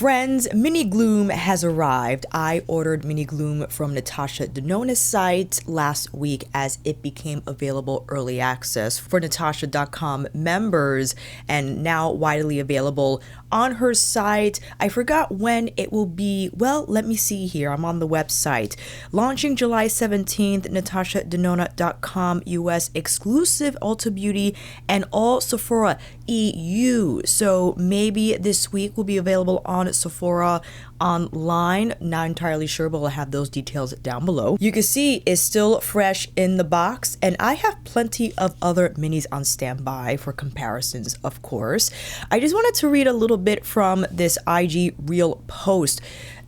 Frenzzz Mini Gloom has arrived. I ordered Mini Gloom from Natasha Denona's site last week as it became available early access for Natasha.com members and now widely available on her site. I forgot when it will be. Well, let me see here. I'm on the website. Launching July 17th, NatashaDenona.com US exclusive Ulta Beauty and all Sephora EU. So maybe this week will be available on Sephora online. Not entirely sure, but I'll have those details down below. You can see it's still fresh in the box, and I have plenty of other minis on standby for comparisons, of course. I just wanted to read a little bit from this IG Reel post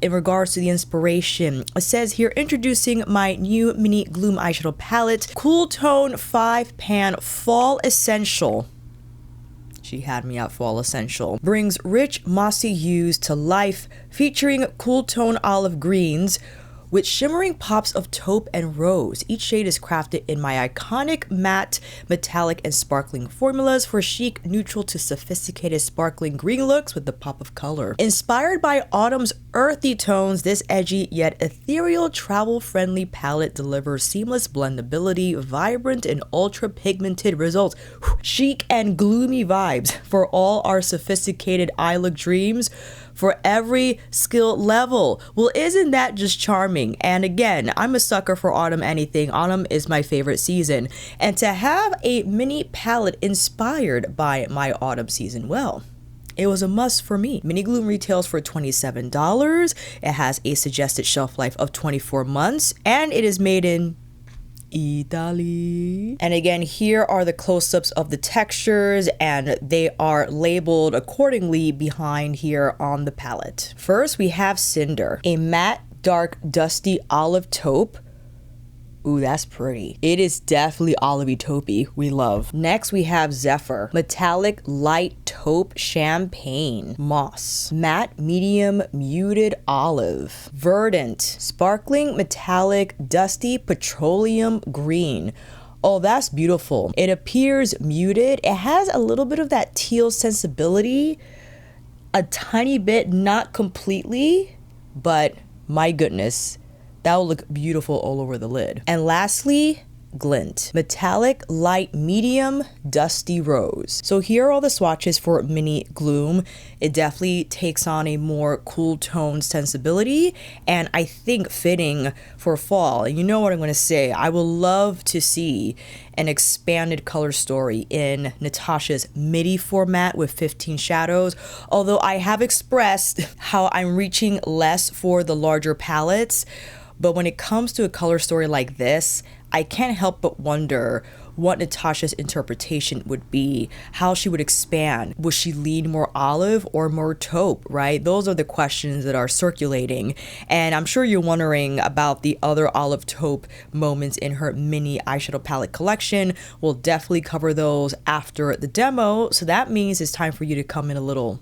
in regards to the inspiration. It says here, introducing my new Mini Gloom eyeshadow palette, Cool Tone 5 Pan Fall Essential. She had me at Fall Essential. Brings rich mossy hues to life, featuring cool tone olive greens with shimmering pops of taupe and rose. Each shade is crafted in my iconic matte, metallic, and sparkling formulas for chic, neutral to sophisticated sparkling green looks with the pop of color. Inspired by autumn's earthy tones, this edgy yet ethereal travel-friendly palette delivers seamless blendability, vibrant and ultra-pigmented results, chic and gloomy vibes for all our sophisticated eye look dreams. For every skill level. Well, isn't that just charming? And again, I'm a sucker for autumn anything. Autumn is my favorite season. And to have a mini palette inspired by my autumn season, well, it was a must for me. Mini Gloom retails for $27. It has a suggested shelf life of 24 months, and it is made in Italy. And again, here are the close-ups of the textures, and they are labeled accordingly behind here on the palette. First, we have Cinder, a matte, dark, dusty olive taupe. Ooh, that's pretty. It is definitely olivey taupey. We love. Next, we have Zephyr, metallic, light taupe champagne. Moss, matte, medium, muted olive. Verdant, sparkling, metallic, dusty, petroleum green. Oh, that's beautiful. It appears muted. It has a little bit of that teal sensibility. A tiny bit, not completely, but my goodness. That will look beautiful all over the lid. And lastly, Glint, metallic, light, medium, dusty rose. So here are all the swatches for Mini Gloom. It definitely takes on a more cool tone sensibility, and I think fitting for fall. And you know what I'm gonna say, I will love to see an expanded color story in Natasha's MIDI format with 15 shadows, although I have expressed how I'm reaching less for the larger palettes. But when it comes to a color story like this, I can't help but wonder what Natasha's interpretation would be, how she would expand. Would she lean more olive or more taupe, right? Those are the questions that are circulating. And I'm sure you're wondering about the other olive taupe moments in her mini eyeshadow palette collection. We'll definitely cover those after the demo. So that means it's time for you to come in a little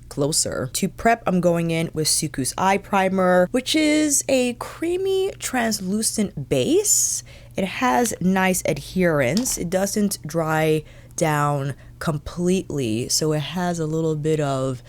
closer. To prep, I'm going in with Suku's eye primer, which is a creamy translucent base. It has nice adherence. It doesn't dry down completely, so it has a little bit of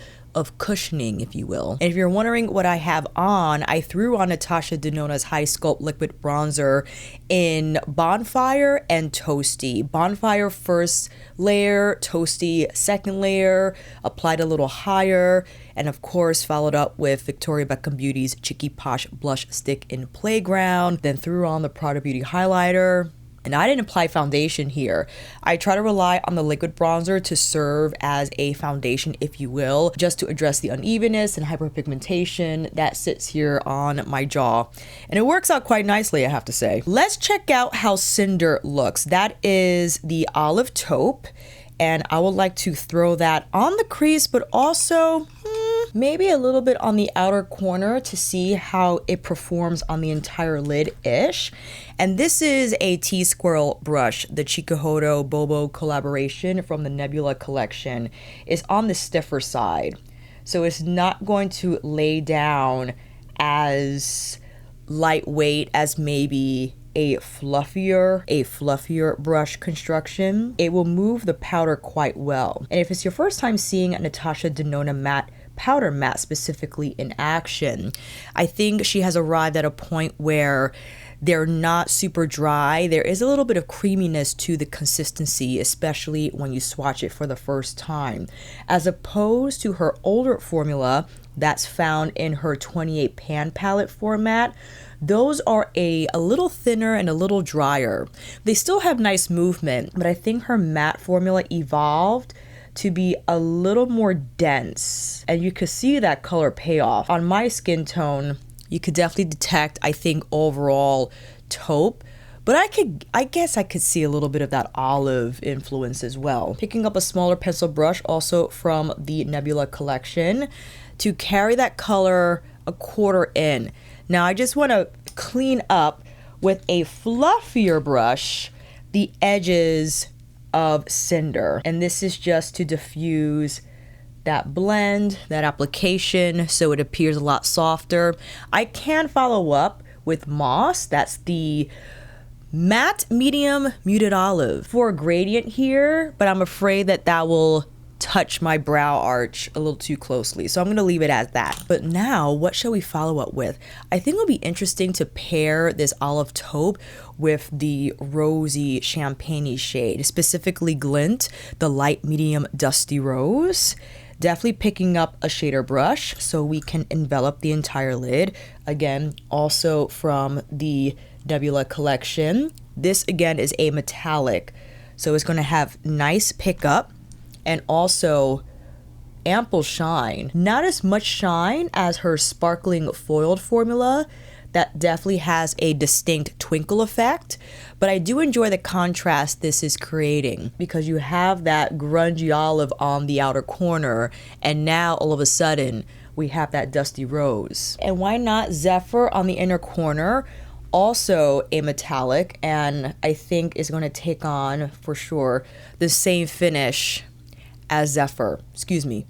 cushioning, if you will. And if you're wondering what I have on, I threw on Natasha Denona's High Sculpt Liquid Bronzer in Bonfire and Toasty. Bonfire first layer, Toasty second layer, applied a little higher, and of course followed up with Victoria Beckham Beauty's Chicky Posh Blush Stick in Playground, then threw on the Prada Beauty highlighter. And I didn't apply foundation here. I try to rely on the liquid bronzer to serve as a foundation, if you will, just to address the unevenness and hyperpigmentation that sits here on my jaw. And it works out quite nicely, I have to say. Let's check out how Cinder looks. That is the olive taupe. And I would like to throw that on the crease, but also maybe a little bit on the outer corner to see how it performs on the entire lid-ish. And this is a T-Squirrel brush, the Chikuhodo Bobo collaboration from the Nebula collection. It's on the stiffer side, so it's not going to lay down as lightweight as maybe a fluffier brush construction. It will move the powder quite well. And if it's your first time seeing Natasha Denona matte powder matte specifically in action. I think she has arrived at a point where they're not super dry. There is a little bit of creaminess to the consistency, especially when you swatch it for the first time, as opposed to her older formula that's found in her 28 pan palette format. Those are a little thinner and a little drier. They still have nice movement, but I think her matte formula evolved to be a little more dense, and you could see that color payoff. On my skin tone, you could definitely detect, I think, overall taupe, but I guess I could see a little bit of that olive influence as well. Picking up a smaller pencil brush, also from the Nebula collection, to carry that color a quarter in. Now I just want to clean up with a fluffier brush the edges of Cinder, and this is just to diffuse that blend, that application, so it appears a lot softer. I can follow up with Moss. That's the matte medium muted olive for a gradient here, but I'm afraid that that will touch my brow arch a little too closely, so I'm gonna leave it as that. But now, what shall we follow up with? I think it'll be interesting to pair this olive taupe with the rosy champagne shade, specifically Glint, the light medium dusty rose. Definitely picking up a shader brush so we can envelop the entire lid. Again, also from the Nebula collection. This again is a metallic, so it's going to have nice pickup and also ample shine. Not as much shine as her sparkling foiled formula. That definitely has a distinct twinkle effect, but I do enjoy the contrast this is creating because you have that grungy olive on the outer corner, and now all of a sudden we have that dusty rose. And why not Zephyr on the inner corner? Also a metallic, and I think is going to take on for sure the same finish as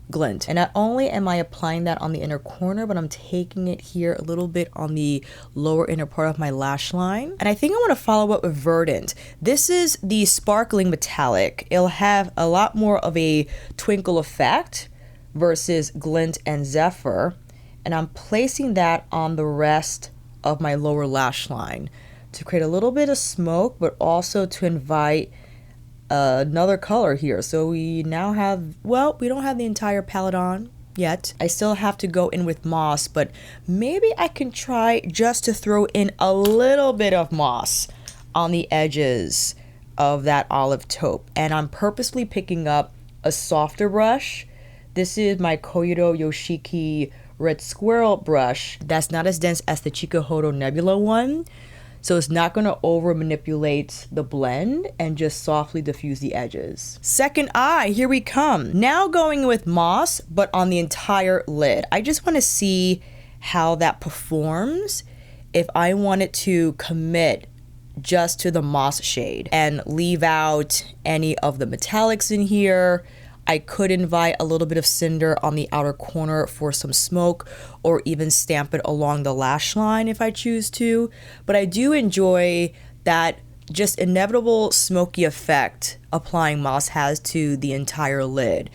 Glint. And not only am I applying that on the inner corner, but I'm taking it here a little bit on the lower inner part of my lash line. And I think I want to follow up with Verdant. This is the sparkling metallic. It'll have a lot more of a twinkle effect versus Glint and Zephyr. And I'm placing that on the rest of my lower lash line to create a little bit of smoke, but also to invite another color here. So we now have, well, we don't have the entire palette on yet. I still have to go in with Moss, but maybe I can try just to throw in a little bit of Moss on the edges of that olive taupe. And I'm purposely picking up a softer brush. This is my Koyudo Yoshiki Red Squirrel brush. That's not as dense as the Chikuhodo Nebula one. So it's not going to over manipulate the blend and just softly diffuse the edges. Second eye, here we come. Now going with Moss, but on the entire lid. I just want to see how that performs if I wanted to commit just to the Moss shade and leave out any of the metallics in here. I could invite a little bit of Cinder on the outer corner for some smoke, or even stamp it along the lash line if I choose to. But I do enjoy that just inevitable smoky effect applying Moss has to the entire lid.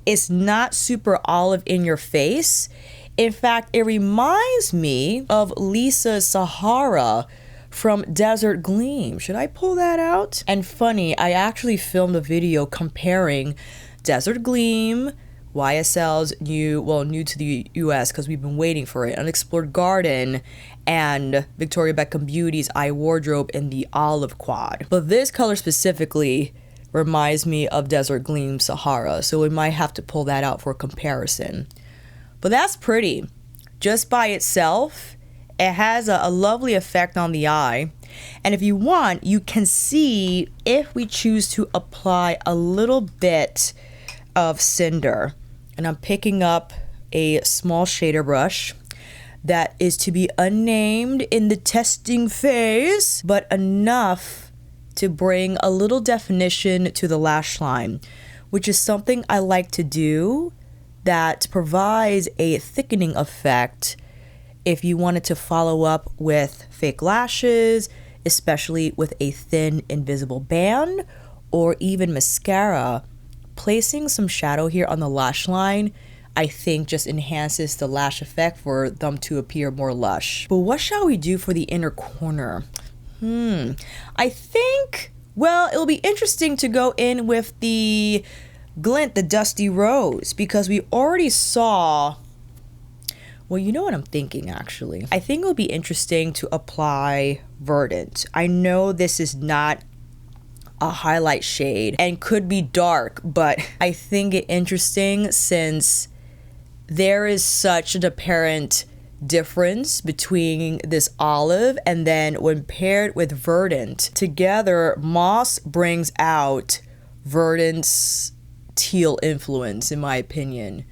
It's not super olive in your face. In fact, it reminds me of Lisa's Sahara from Desert Gleam. Should I pull that out? And funny, I actually filmed a video comparing Desert Gleam, YSL's new to the US because we've been waiting for it, Unexplored Garden, and Victoria Beckham Beauty's Eye Wardrobe in the olive quad. But this color specifically reminds me of Desert Gleam Sahara, so we might have to pull that out for comparison. But that's pretty. Just by itself, it has a lovely effect on the eye. And if you want, you can see if we choose to apply a little bit of Cinder. And I'm picking up a small shader brush that is to be unnamed in the testing phase, but enough to bring a little definition to the lash line, which is something I like to do that provides a thickening effect if you wanted to follow up with fake lashes, especially with a thin invisible band or even mascara. Placing some shadow here on the lash line, I think just enhances the lash effect for them to appear more lush. But what shall we do for the inner corner? I think, well, it'll be interesting to go in with the glint, the Dusty Rose, because we already saw, well, you know what I'm thinking actually. I think it'll be interesting to apply Verdant. I know this is not a highlight shade and could be dark, but I think it interesting since there is such an apparent difference between this olive and then when paired with Verdant. Together, Moss brings out Verdant's teal influence, in my opinion,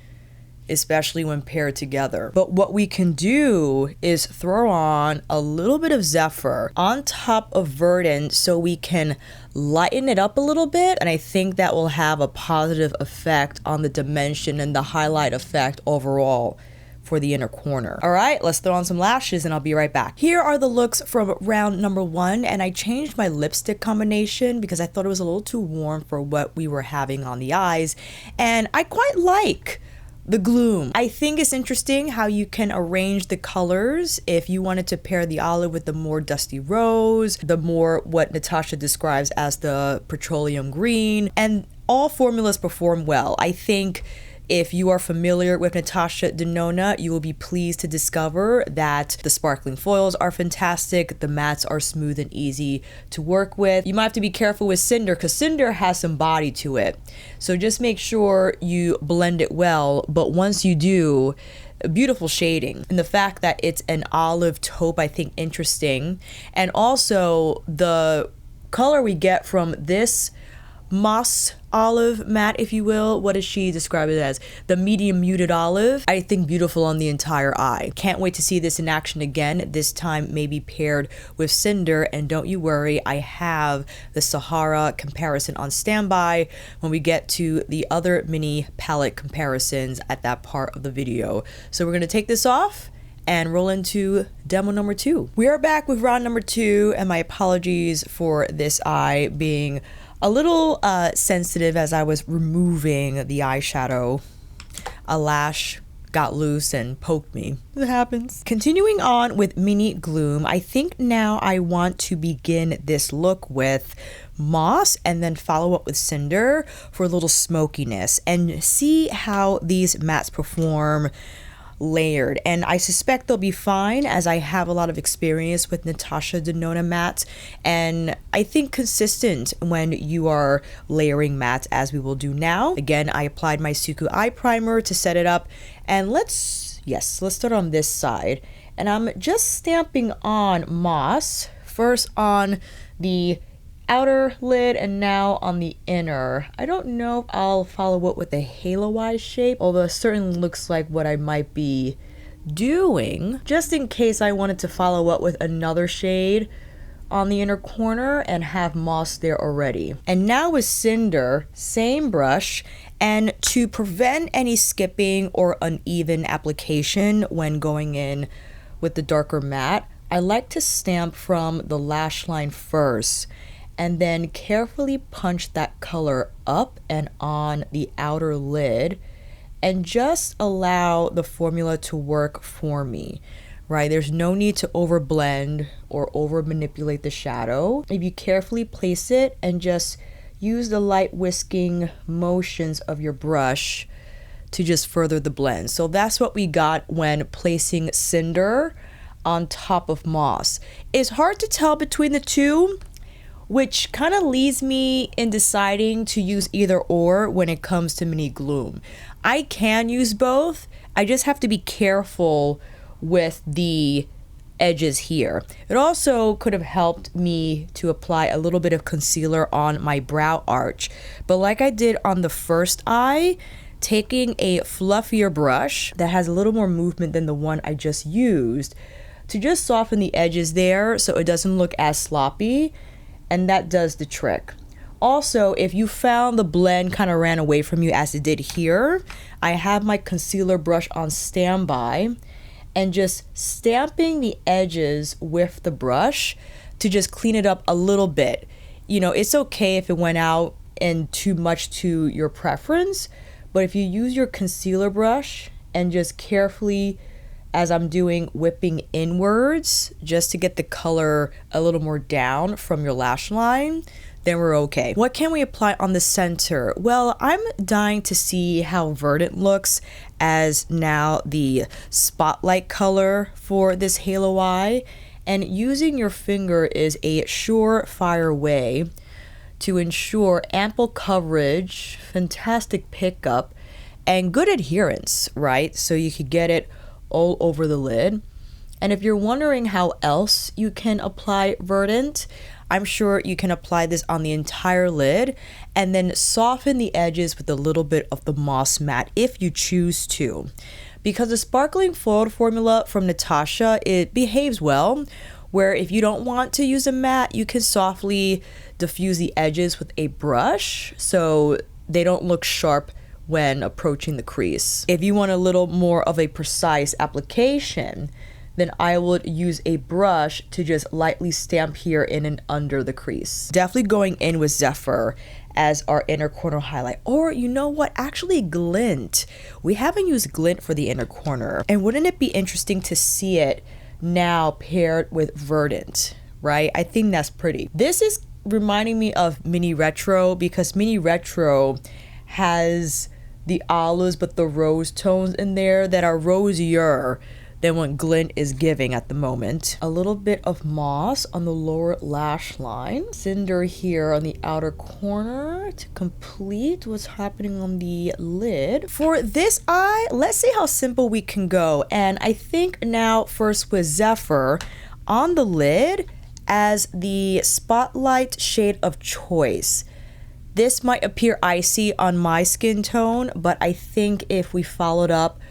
especially when paired together. But what we can do is throw on a little bit of Zephyr on top of Verdant so we can lighten it up a little bit, and I think that will have a positive effect on the dimension and the highlight effect overall for the inner corner. All right, let's throw on some lashes and I'll be right back. Here are the looks from round number 1, and I changed my lipstick combination because I thought it was a little too warm for what we were having on the eyes, and I quite like the Gloom. I think it's interesting how you can arrange the colors if you wanted to pair the olive with the more Dusty Rose, the more what Natasha describes as the petroleum green, and all formulas perform well. I think if you are familiar with Natasha Denona, you will be pleased to discover that the sparkling foils are fantastic, the mattes are smooth and easy to work with. You might have to be careful with Cinder because Cinder has some body to it. So just make sure you blend it well, but once you do, beautiful shading. And the fact that it's an olive taupe, I think interesting. And also the color we get from this moss olive matte, if you will, what does she describe it as? The medium muted olive. I think beautiful on the entire eye. Can't wait to see this in action again, this time maybe paired with Cinder. And don't you worry, I have the Sahara comparison on standby when we get to the other mini palette comparisons at that part of the video. So we're going to take this off and roll into demo number 2. We are back with round number 2, and my apologies for this eye being a little sensitive as I was removing the eyeshadow. A lash got loose and poked me. It happens. Continuing on with Mini Gloom, I think now I want to begin this look with Moss and then follow up with Cinder for a little smokiness and see how these mattes perform layered. And I suspect they'll be fine as I have a lot of experience with Natasha Denona mattes, and I think consistent when you are layering mattes, as we will do now. Again, I applied my Suku eye primer to set it up, and let's start on this side, and I'm just stamping on Moss first on the outer lid and now on the inner. I don't know if I'll follow it with a halo-wise shape, although it certainly looks like what I might be doing, just in case I wanted to follow up with another shade on the inner corner and have Moss there already. And now with Cinder, same brush, and to prevent any skipping or uneven application when going in with the darker matte, I like to stamp from the lash line first and then carefully punch that color up and on the outer lid and just allow the formula to work for me, right? There's no need to overblend or over manipulate the shadow. If you carefully place it and just use the light whisking motions of your brush to just further the blend. So that's what we got when placing Cinder on top of Moss. It's hard to tell between the two, which kind of leaves me in deciding to use either or when it comes to Mini Gloom. I can use both. I just have to be careful with the edges here. It also could have helped me to apply a little bit of concealer on my brow arch. But like I did on the first eye, taking a fluffier brush that has a little more movement than the one I just used to just soften the edges there so it doesn't look as sloppy. And that does the trick. Also, if you found the blend kind of ran away from you as it did here, I have my concealer brush on standby and just stamping the edges with the brush to just clean it up a little bit. You know, it's okay if it went out and too much to your preference, But if you use your concealer brush and just carefully, as I'm doing, whipping inwards just to get the color a little more down from your lash line, then we're okay. What can we apply on the center? Well, I'm dying to see how Verdant looks as now the spotlight color for this halo eye. And using your finger is a surefire way to ensure ample coverage, fantastic pickup, and good adherence, right? So you could get it all over the lid. And if you're wondering how else you can apply Verdant, I'm sure you can apply this on the entire lid and then soften the edges with a little bit of the Moss Matte if you choose to. Because the sparkling foiled formula from Natasha, it behaves well, where if you don't want to use a matte, you can softly diffuse the edges with a brush so they don't look sharp when approaching the crease. If you want a little more of a precise application, then I would use a brush to just lightly stamp here in and under the crease. Definitely going in with Zephyr as our inner corner highlight. Or you know what, actually Glint. We haven't used Glint for the inner corner. And wouldn't it be interesting to see it now paired with Verdant, right? I think that's pretty. This is reminding me of Mini Retro because Mini Retro has the olives but the rose tones in there that are rosier than what Glint is giving at the moment. A little bit of moss on the lower lash line. Cinder here on the outer corner to complete what's happening on the lid. For this eye, let's see how simple we can go. And I think now first with Zephyr on the lid as the spotlight shade of choice. This might appear icy on my skin tone, but I think if we followed up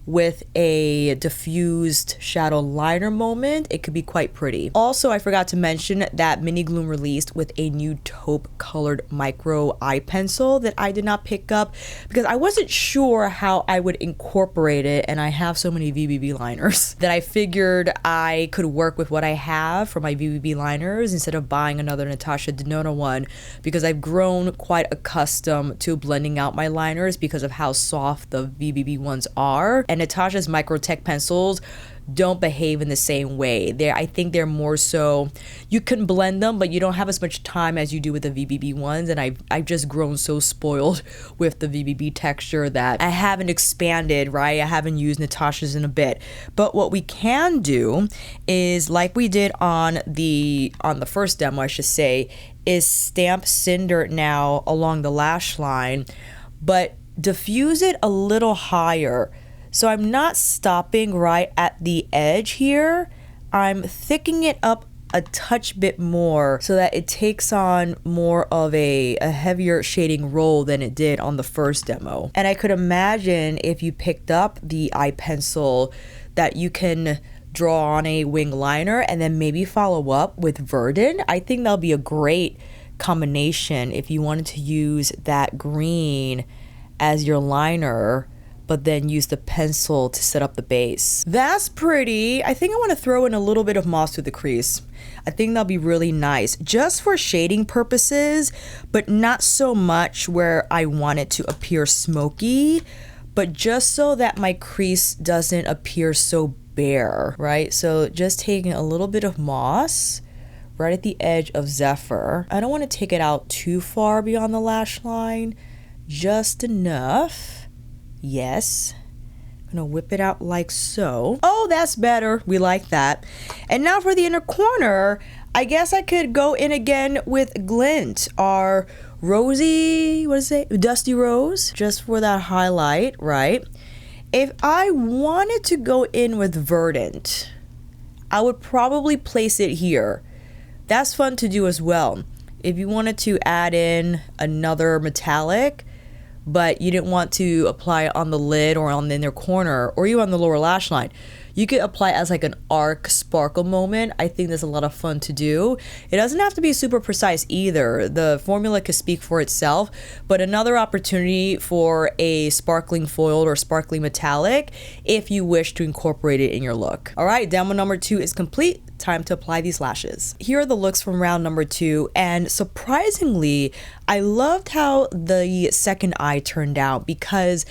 with a diffused shadow liner moment, it could be quite pretty. Also, I forgot to mention that Mini Gloom released with a new taupe colored micro eye pencil that I did not pick up because I wasn't sure how I would incorporate it, and I have so many VBB liners that I figured I could work with what I have for my VBB liners instead of buying another Natasha Denona one, because I've grown quite accustomed to blending out my liners because of how soft the VBB ones are. And Natasha's Microtech pencils don't behave in the same way. I think they're more so, you can blend them, but you don't have as much time as you do with the VBB ones. And I've just grown so spoiled with the VBB texture that I haven't expanded, right? I haven't used Natasha's in a bit. But what we can do is, like we did on the first demo, I should say, is stamp Cinder now along the lash line, but diffuse it a little higher. So I'm not stopping right at the edge here. I'm thickening it up a touch bit more so that it takes on more of a heavier shading role than it did on the first demo. And I could imagine if you picked up the eye pencil that you can draw on a wing liner and then maybe follow up with Verdant. I think that'll be a great combination if you wanted to use that green as your liner, but then use the pencil to set up the base. That's pretty. I think I want to throw in a little bit of moss to the crease. I think that'll be really nice just for shading purposes, but not so much where I want it to appear smoky, but just so that my crease doesn't appear so bare, right? So just taking a little bit of moss right at the edge of Zephyr. I don't want to take it out too far beyond the lash line, just enough. Yes, I'm gonna whip it out like so. Oh, that's better. We like that. And now for the inner corner, I guess I could go in again with Glint, our rosy, what is it? Dusty rose, just for that highlight, right? If I wanted to go in with Verdant, I would probably place it here. That's fun to do as well. If you wanted to add in another metallic, but you didn't want to apply it on the lid or on the inner corner or even on the lower lash line, you could apply it as like an arc sparkle moment. I think that's a lot of fun to do. It doesn't have to be super precise either. The formula could speak for itself, but another opportunity for a sparkling foiled or sparkling metallic if you wish to incorporate it in your look. All right, demo number 2 is complete. time to apply these lashes. Here are the looks from round number 2, and surprisingly, I loved how the second eye turned out because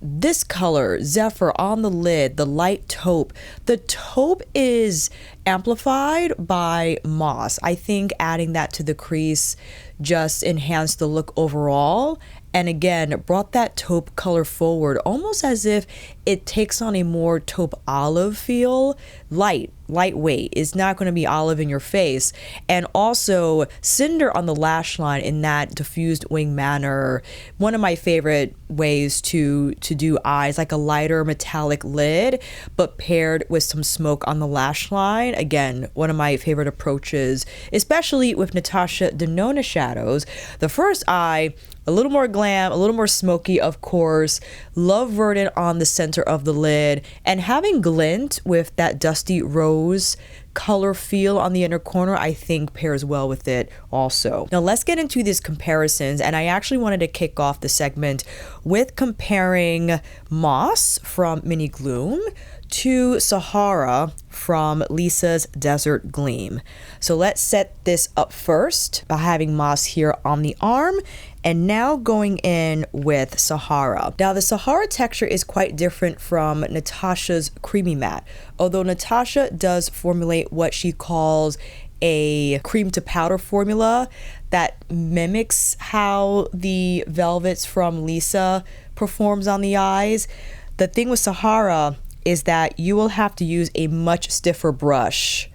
this color, Zephyr, on the lid, the light taupe, the taupe is amplified by moss. I think adding that to the crease just enhanced the look overall. And again, brought that taupe color forward, almost as if it takes on a more taupe olive feel. Lightweight. It's not going to be olive in your face. And also cinder on the lash line in that diffused wing manner. One of my favorite ways to do eyes, like a lighter metallic lid, but paired with some smoke on the lash line. Again, one of my favorite approaches, especially with Natasha Denona shadows. The first eye, a little more glam, a little more smoky, of course. Love Verdant on the center of the lid, and having glint with that dusty rose color feel on the inner corner, I think pairs well with it also. Now let's get into these comparisons, and I actually wanted to kick off the segment with comparing Moss from Mini Gloom to Sahara from Lisa's Desert Gleam. So let's set this up first by having Moss here on the arm, and now going in with Sahara. Now the Sahara texture is quite different from Natasha's creamy matte, although Natasha does formulate what she calls a cream to powder formula that mimics how the velvets from Lisa performs on the eyes. The thing with Sahara is that you will have to use a much stiffer brush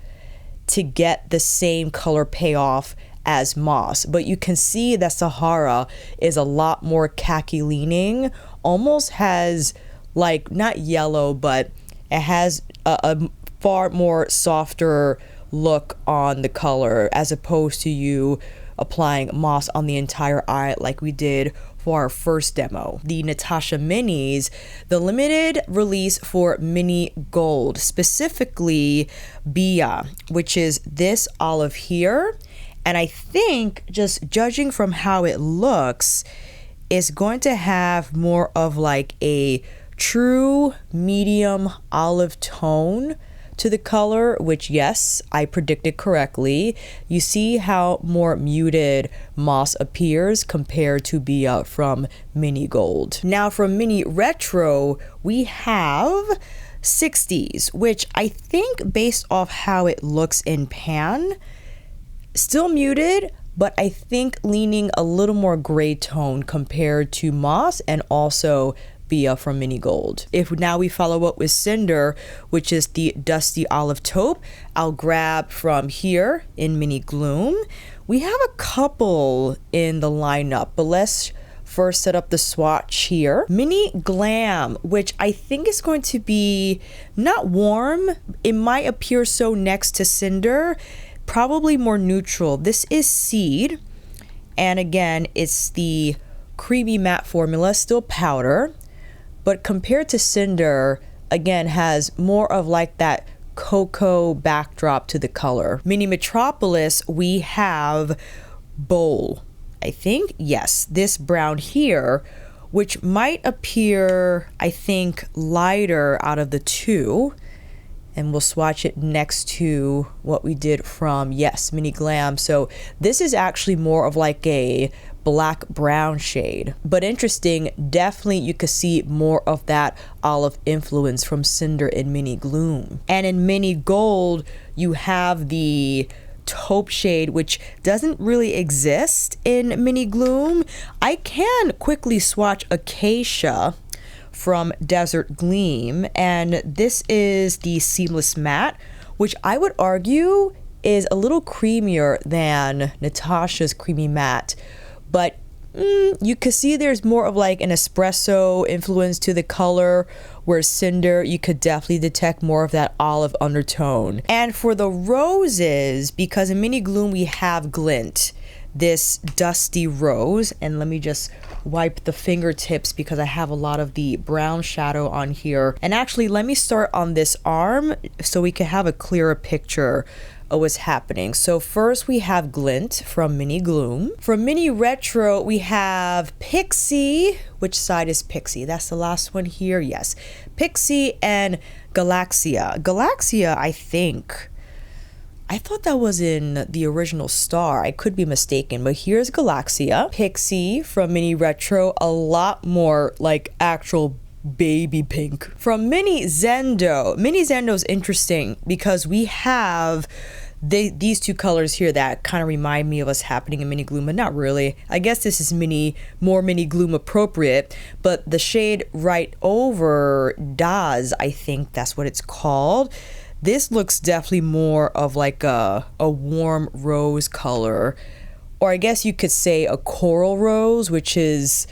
to get the same color payoff as Moss, but you can see that Sahara is a lot more khaki leaning, almost has like not yellow, but it has a far more softer look on the color as opposed to you applying Moss on the entire eye like we did for our first demo. The Natasha Minis, the limited release for Mini Gold, specifically Bia, which is this olive here. And I think, just judging from how it looks, it's going to have more of like a true medium olive tone to the color, which, yes, I predicted correctly. You see how more muted Moss appears compared to Bia from Mini Gold. Now from Mini Retro, we have 60s, which I think, based off how it looks in pan, still muted, but I think leaning a little more gray tone compared to Moss and also Bia from Mini Gold. If now we follow up with Cinder, which is the dusty olive taupe, I'll grab from here in Mini Gloom. We have a couple in the lineup, but let's first set up the swatch here. Mini Glam, which I think is going to be not warm. It might appear so next to Cinder, probably more neutral. This is Seed, and again, it's the creamy matte formula, still powder, but compared to Cinder, again, has more of like that cocoa backdrop to the color. Mini Metropolis, we have Bowl. I think, yes, this brown here, which might appear, I think, lighter out of the two. And we'll swatch it next to what we did from, yes, Mini Glam. So this is actually more of like a black brown shade, but interesting. Definitely you could see more of that olive influence from Cinder in Mini Gloom. And in Mini Gold, you have the taupe shade, which doesn't really exist in Mini Gloom. I can quickly swatch Acacia from Desert Gleam, and this is the Seamless Matte, which I would argue is a little creamier than Natasha's Creamy Matte, but you can see there's more of like an espresso influence to the color, where Cinder, you could definitely detect more of that olive undertone. And for the roses, because in Mini Gloom we have Glint, this dusty rose, and let me just wipe the fingertips because I have a lot of the brown shadow on here. And actually, let me start on this arm so we can have a clearer picture of what's happening. So first we have Glint from Mini Gloom. From Mini Retro, we have Pixie. Which side is Pixie? That's the last one here. Yes, Pixie and Galaxia. Galaxia, I think, I thought that was in the original Star. I could be mistaken, but here's Galaxia. Pixie from Mini Retro, a lot more like actual baby pink. From Mini Zendo. Mini Zendo is interesting because we have these two colors here that kind of remind me of what's happening in Mini Gloom, but not really. I guess this is more Mini Gloom appropriate, but the shade right over Daz, I think that's what it's called. This looks definitely more of like a warm rose color, or I guess you could say a coral rose, which is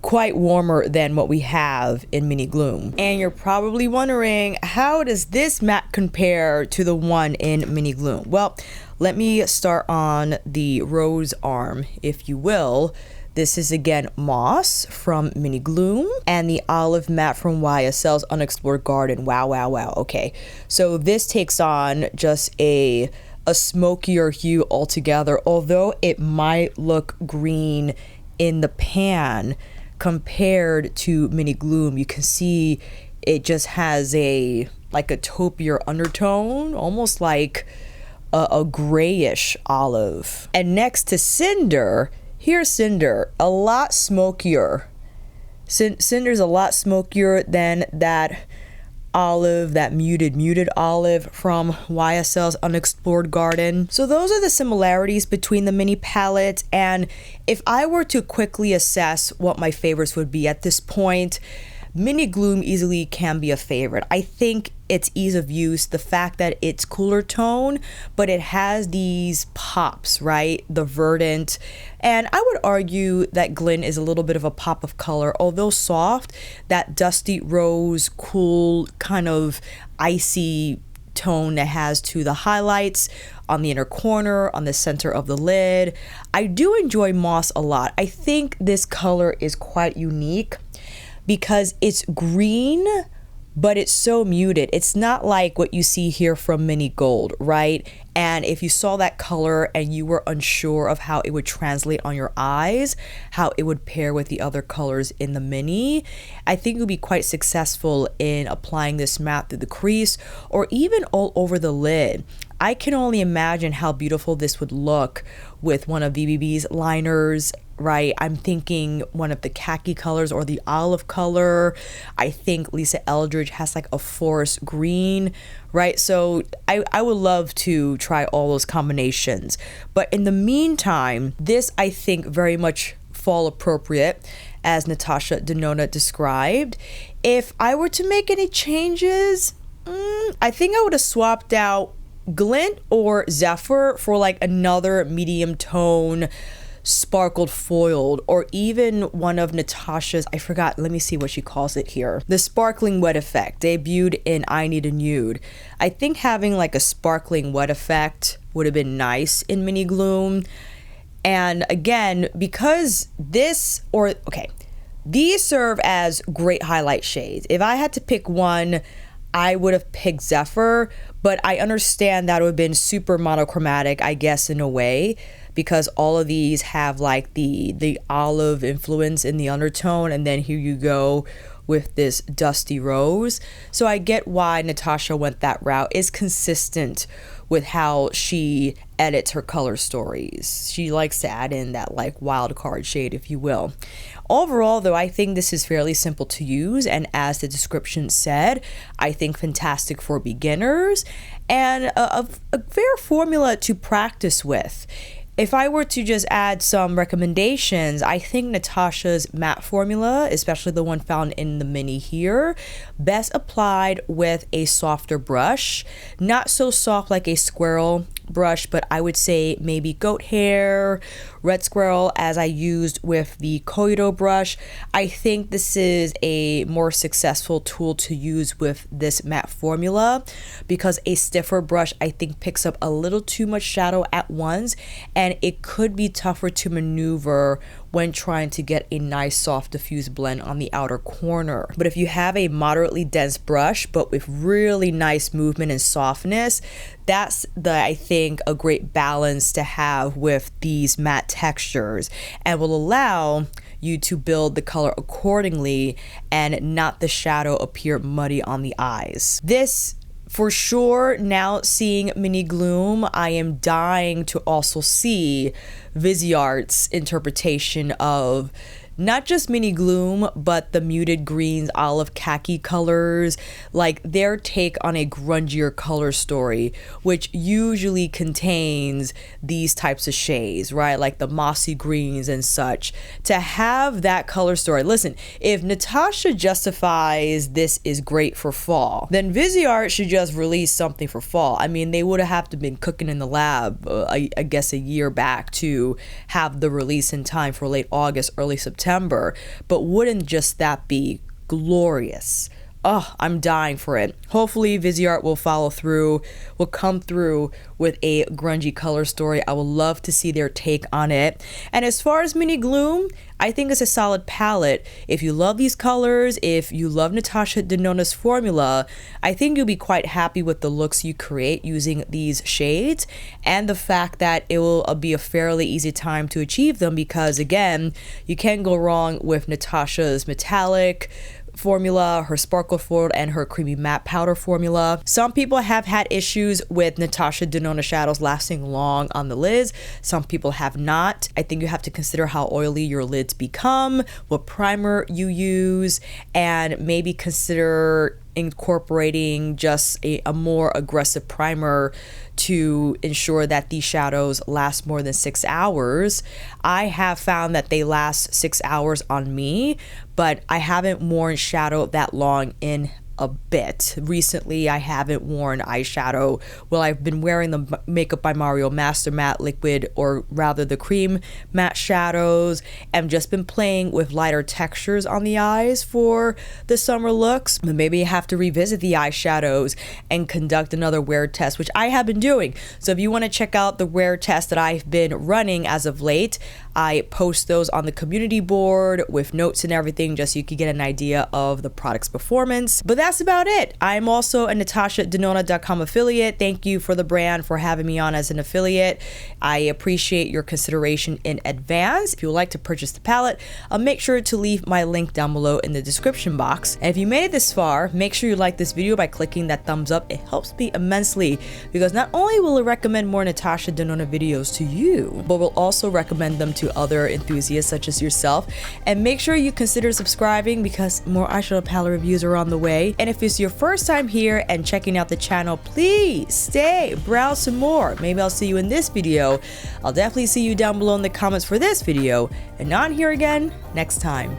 quite warmer than what we have in Mini Gloom. And you're probably wondering, how does this matte compare to the one in Mini Gloom? Well, let me start on the rose arm, if you will. This is again Moss from Mini Gloom and the olive matte from YSL's Unexplored Garden. Wow, wow, wow. Okay, so this takes on just a smokier hue altogether, although it might look green in the pan compared to Mini Gloom. You can see it just has a taupier undertone, almost like a grayish olive. And next to Cinder, here's Cinder, a lot smokier. Cinder's a lot smokier than that olive, that muted olive from YSL's Unexplored Garden. So those are the similarities between the mini palette, and if I were to quickly assess what my favorites would be at this point, Mini Gloom easily can be a favorite. I think its ease of use, the fact that it's cooler tone, but it has these pops, right? The verdant. And I would argue that Gleam is a little bit of a pop of color, although soft, that dusty rose, cool, kind of icy tone that has to the highlights on the inner corner, on the center of the lid. I do enjoy Moss a lot. I think this color is quite unique because it's green, but it's so muted. It's not like what you see here from Mini Gold, right? And if you saw that color and you were unsure of how it would translate on your eyes, how it would pair with the other colors in the Mini, I think you'll be quite successful in applying this matte through the crease or even all over the lid. I can only imagine how beautiful this would look with one of BBB's liners, right? I'm thinking one of the khaki colors or the olive color. I think Lisa Eldridge has like a forest green, right? So I would love to try all those combinations. But in the meantime, this I think very much fall appropriate, as Natasha Denona described. If I were to make any changes, I think I would have swapped out Glint or Zephyr for like another medium tone sparkled foiled, or even one of Natasha's, I forgot, let me see what she calls it here, the sparkling wet effect, debuted in I Need a Nude. I think having like a sparkling wet effect would have been nice in Mini Gloom. And again, because these serve as great highlight shades. If I had to pick one, I would have picked Zephyr, but I understand that would have been super monochromatic, I guess, in a way, because all of these have like the olive influence in the undertone, and then here you go with this dusty rose. So I get why Natasha went that route. It's consistent with how she edits her color stories. She likes to add in that like wild card shade, if you will. Overall, though, I think this is fairly simple to use, and as the description said, I think fantastic for beginners and a fair formula to practice with. If I were to just add some recommendations, I think Natasha's matte formula, especially the one found in the Mini here, best applied with a softer brush. Not so soft like a squirrel brush, but I would say maybe goat hair, red squirrel, as I used with the Koido brush. I think this is a more successful tool to use with this matte formula, because a stiffer brush I think picks up a little too much shadow at once, and it could be tougher to maneuver when trying to get a nice soft diffuse blend on the outer corner. But if you have a moderately dense brush but with really nice movement and softness, that's I think a great balance to have with these matte textures, and will allow you to build the color accordingly and not the shadow appear muddy on the eyes. This For sure, now seeing Mini Gloom, I am dying to also see Viseart's interpretation of not just Mini Gloom, but the muted greens, olive khaki colors, like their take on a grungier color story, which usually contains these types of shades, right? Like the mossy greens and such. To have that color story, listen, if Natasha justifies this is great for fall, then Viseart should just release something for fall. I mean, they would have to been cooking in the lab, I guess a year back to have the release in time for late August, early September. But wouldn't just that be glorious? Oh, I'm dying for it. Hopefully Viseart will follow through, will come through with a grungy color story. I would love to see their take on it. And as far as Mini Gloom, I think it's a solid palette. If you love these colors, if you love Natasha Denona's formula, I think you'll be quite happy with the looks you create using these shades, and the fact that it will be a fairly easy time to achieve them, because again, you can't go wrong with Natasha's metallic formula, her sparkle forward, and her creamy matte powder formula. Some people have had issues with Natasha Denona shadows lasting long on the lids. Some people have not. I think you have to consider how oily your lids become, what primer you use, and maybe consider incorporating just a more aggressive primer to ensure that these shadows last more than 6 hours. I have found that they last 6 hours on me, but I haven't worn shadow that long in a bit. Recently, I haven't worn eyeshadow. Well, I've been wearing the Makeup by Mario Master Matte Liquid, or rather the cream matte shadows, and just been playing with lighter textures on the eyes for the summer looks. But maybe I have to revisit the eyeshadows and conduct another wear test, which I have been doing. So if you want to check out the wear test that I've been running as of late, I post those on the community board with notes and everything, just so you can get an idea of the product's performance. But that's about it. I'm also a NatashaDenona.com affiliate. Thank you for the brand for having me on as an affiliate. I appreciate your consideration in advance. If you would like to purchase the palette, make sure to leave my link down below in the description box. And if you made it this far, make sure you like this video by clicking that thumbs up. It helps me immensely, because not only will it recommend more Natasha Denona videos to you, but will also recommend them to other enthusiasts such as yourself. And make sure you consider subscribing, because more eyeshadow palette reviews are on the way. And if it's your first time here and checking out the channel, please stay, browse some more. Maybe I'll see you in this video. I'll definitely see you down below in the comments for this video, and on here again next time.